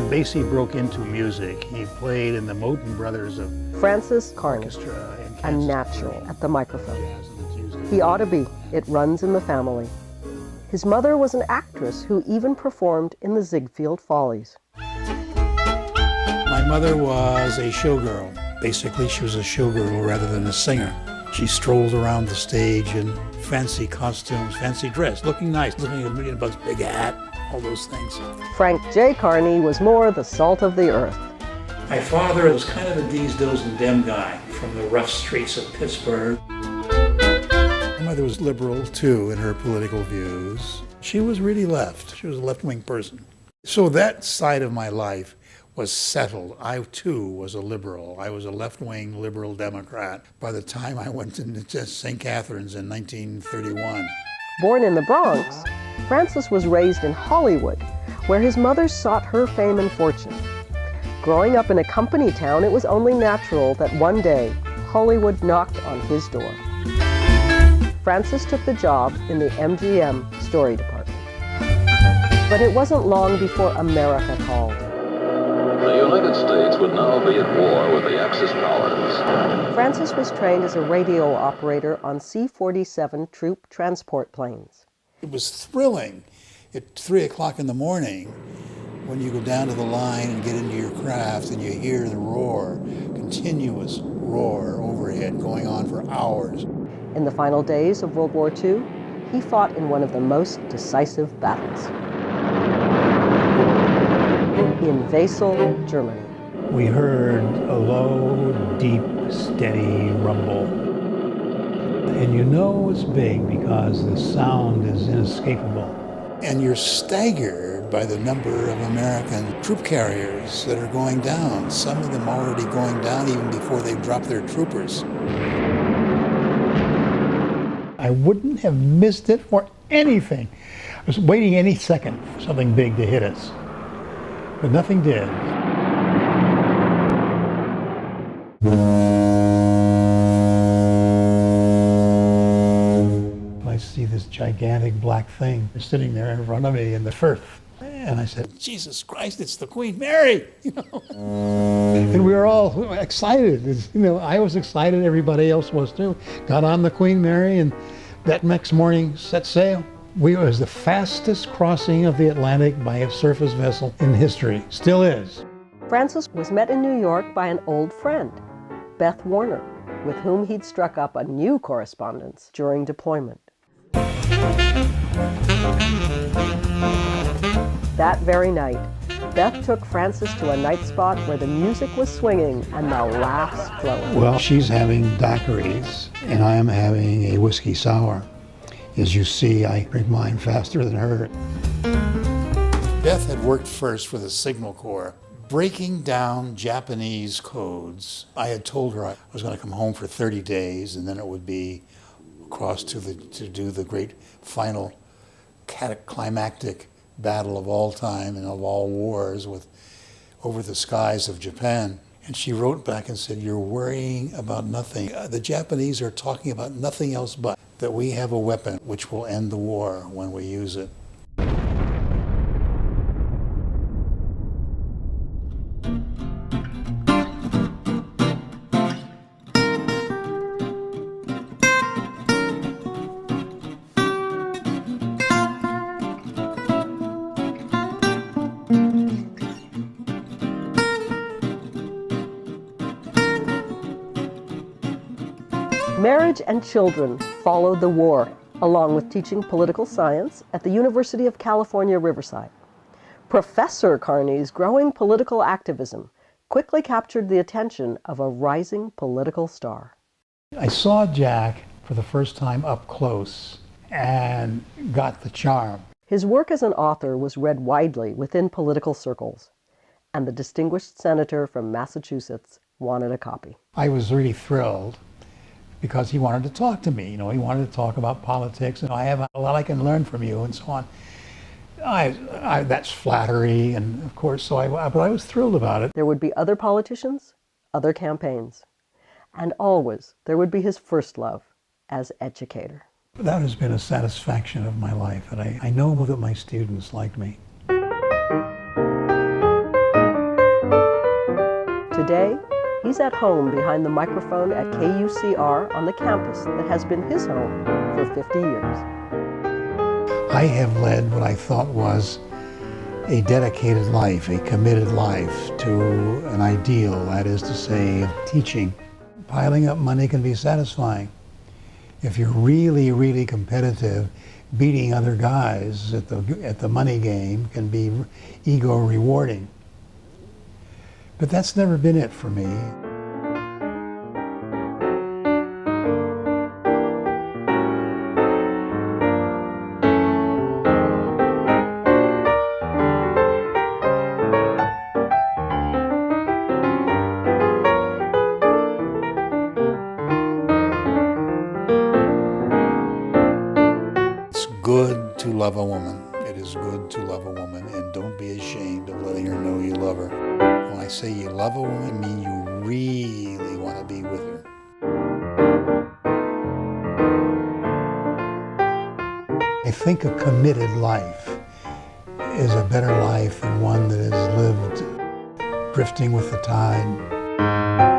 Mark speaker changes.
Speaker 1: Basie broke into music. He played in the Moten Brothers of
Speaker 2: Francis Carney,
Speaker 1: Orchestra in
Speaker 2: a
Speaker 1: Kansas.
Speaker 2: natural at the microphone.
Speaker 1: Jazz and Tuesday.
Speaker 2: He ought to be. It runs in the family. His mother was an actress who even performed in the Ziegfeld Follies.
Speaker 1: My mother was a showgirl. Basically, she was a showgirl rather than a singer. She strolled around the stage in fancy costumes, fancy dress, looking nice, looking at $1,000,000 big hat, all those things.
Speaker 2: Frank J. Carney was more the salt of the earth.
Speaker 1: My father was kind of a D's, Do's, and Dem guy from the rough streets of Pittsburgh. My mother was liberal, too, in her political views. She was really left. She was a left-wing person. So that side of my life was settled. I, too, was a liberal. I was a left-wing liberal Democrat by the time I went to St. Catherine's in 1931.
Speaker 2: Born in the Bronx, Francis was raised in Hollywood, where his mother sought her fame and fortune. Growing up in a company town, it was only natural that one day Hollywood knocked on his door. Francis took the job in the MGM story department. But it wasn't long before America called.
Speaker 3: The United States would now be at war with the Axis powers.
Speaker 2: Francis was trained as a radio operator on C-47 troop transport planes.
Speaker 1: It was thrilling at 3 o'clock in the morning when you go down to the line and get into your craft and you hear the roar, continuous roar overhead going on for hours.
Speaker 2: In the final days of World War II, he fought in one of the most decisive battles. In Wesel, Germany.
Speaker 4: We heard a low, deep, steady rumble. And you know it's big because the sound is inescapable.
Speaker 1: And you're staggered by the number of American troop carriers that are going down. Some of them already going down even before they've dropped their troopers.
Speaker 4: I wouldn't have missed it for anything. I was waiting any second for something big to hit us. But nothing did. I see this gigantic black thing sitting there in front of me in the firth. And I said,
Speaker 1: Jesus Christ, it's the Queen Mary! You know?
Speaker 4: And we were all excited. I was excited, everybody else was too. Got on the Queen Mary and that next morning set sail. It was the fastest crossing of the Atlantic by a surface vessel in history. Still is.
Speaker 2: Francis was met in New York by an old friend, Beth Warner, with whom he'd struck up a new correspondence during deployment. That very night, Beth took Francis to a night spot where the music was swinging and the laughs flowing.
Speaker 4: Well, she's having daiquiris, and I am having a whiskey sour. As you see, I drink mine faster than her.
Speaker 1: Beth had worked first for the Signal Corps, breaking down Japanese codes. I had told her I was going to come home for 30 days, and then it would be across to do the great final climactic battle of all time and of all wars over the skies of Japan. And she wrote back and said, "You're worrying about nothing. The Japanese are talking about nothing else but that we have a weapon which will end the war when we use it."
Speaker 2: Marriage and children followed the war, along with teaching political science at the University of California, Riverside. Professor Carney's growing political activism quickly captured the attention of a rising political star.
Speaker 4: I saw Jack for the first time up close and got the charm.
Speaker 2: His work as an author was read widely within political circles, and the distinguished senator from Massachusetts wanted a copy.
Speaker 4: I was really thrilled because he wanted to talk to me. He wanted to talk about politics, and I have a lot I can learn from you, and so on. That's flattery, and of course, but I was thrilled about it.
Speaker 2: There would be other politicians, other campaigns, and always there would be his first love as educator.
Speaker 4: That has been a satisfaction of my life, and I know that my students like me.
Speaker 2: Today, he's at home behind the microphone at KUCR on the campus that has been his home for 50 years.
Speaker 4: I have led what I thought was a dedicated life, a committed life to an ideal, that is to say, of teaching. Piling up money can be satisfying. If you're really, really competitive, beating other guys at the money game can be ego rewarding. But that's never been it for me.
Speaker 1: It's good to love a woman. It is good to love a woman, and don't be ashamed of letting her know you love her. When I say you love a woman, I mean you really want to be with her.
Speaker 4: I think a committed life is a better life than one that is lived drifting with the tide.